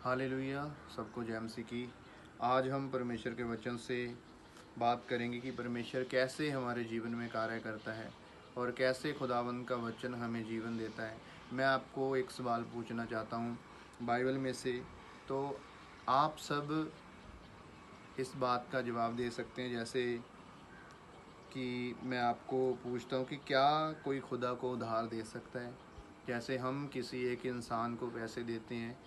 Hallelujah. सबको जय मसीह की। आज हम परमेश्वर के वचन से बात करेंगे कि परमेश्वर कैसे हमारे जीवन में कार्य करता है और कैसे खुदावंद का वचन हमें जीवन देता है। मैं आपको एक सवाल पूछना चाहता हूँ बाइबल में से, तो आप सब इस बात का जवाब दे सकते हैं। जैसे कि मैं आपको पूछता हूँ कि क्या कोई खुदा को उधार दे सकता है? जैसे हम किसी एक इंसान को पैसे देते हैं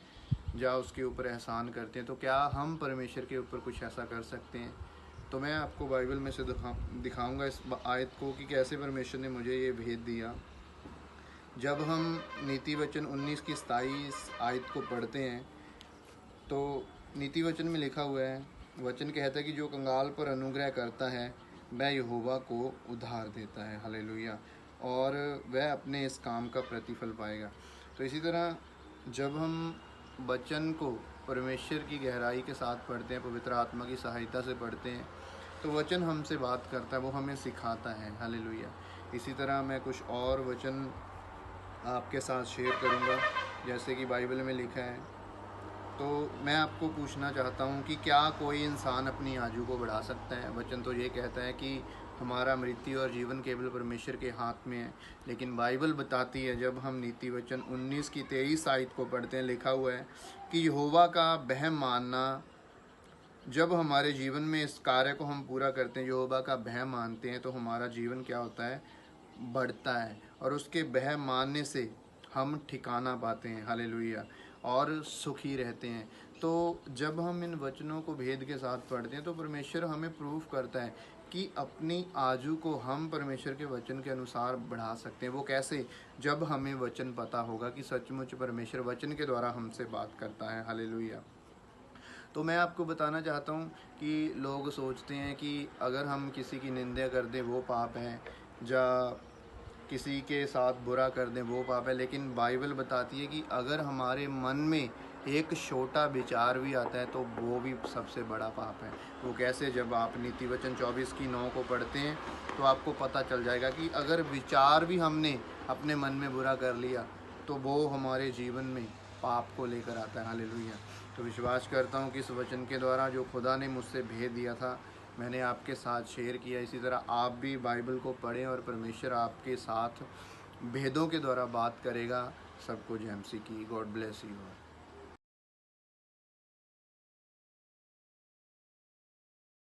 या उसके ऊपर एहसान करते हैं, तो क्या हम परमेश्वर के ऊपर कुछ ऐसा कर सकते हैं? तो मैं आपको बाइबल में से दिखाऊंगा इस आयत को कि कैसे परमेश्वर ने मुझे ये भेद दिया। जब हम नीति वचन 19 की 27 आयत को पढ़ते हैं तो नीति वचन में लिखा हुआ है, वचन कहता है कि जो कंगाल पर अनुग्रह करता है वह यहोवा को उधार देता है। हालेलुया। और वह अपने इस काम का प्रतिफल पाएगा। तो इसी तरह जब हम वचन को परमेश्वर की गहराई के साथ पढ़ते हैं, पवित्र आत्मा की सहायता से पढ़ते हैं, तो वचन हमसे बात करता है, वो हमें सिखाता है। हालेलुया। इसी तरह मैं कुछ और वचन आपके साथ शेयर करूंगा जैसे कि बाइबल में लिखा है। तो मैं आपको पूछना चाहता हूँ कि क्या कोई इंसान अपनी आयु को बढ़ा सकता है? वचन तो ये कहता है कि हमारा मृत्यु और जीवन केवल परमेश्वर के हाथ में है, लेकिन बाइबल बताती है, जब हम नीति वचन 19 की 23 आयत को पढ़ते हैं, लिखा हुआ है कि यहोवा का वहम मानना, जब हमारे जीवन में इस कार्य को हम पूरा करते हैं, यहोवा का वहम मानते हैं, तो हमारा जीवन क्या होता है? बढ़ता है। और उसके वहम मानने से हम ठिकाना पाते हैं। हालेलुया। और सुखी रहते हैं। तो जब हम इन वचनों को भेद के साथ पढ़ते हैं तो परमेश्वर हमें प्रूफ करता है कि अपनी आयु को हम परमेश्वर के वचन के अनुसार बढ़ा सकते हैं। वो कैसे? जब हमें वचन पता होगा कि सचमुच परमेश्वर वचन के द्वारा हमसे बात करता है। हालेलुया। तो मैं आपको बताना चाहता हूँ कि लोग सोचते हैं कि अगर हम किसी की निंदा कर दें वो पाप है, या किसी के साथ बुरा कर दें वो पाप है, लेकिन बाइबल बताती है कि अगर हमारे मन में एक छोटा विचार भी आता है तो वो भी सबसे बड़ा पाप है। वो कैसे? जब आप नीति वचन 24 की 9 को पढ़ते हैं तो आपको पता चल जाएगा कि अगर विचार भी हमने अपने मन में बुरा कर लिया तो वो हमारे जीवन में पाप को लेकर आता है। हालेलुया। तो विश्वास करता हूँ कि इस वचन के द्वारा जो खुदा ने मुझसे भेद दिया था मैंने आपके साथ शेयर किया। इसी तरह आप भी बाइबल को पढ़ें और परमेश्वर आपके साथ भेदों के द्वारा बात करेगा। सबको जय मसीह की। God bless you.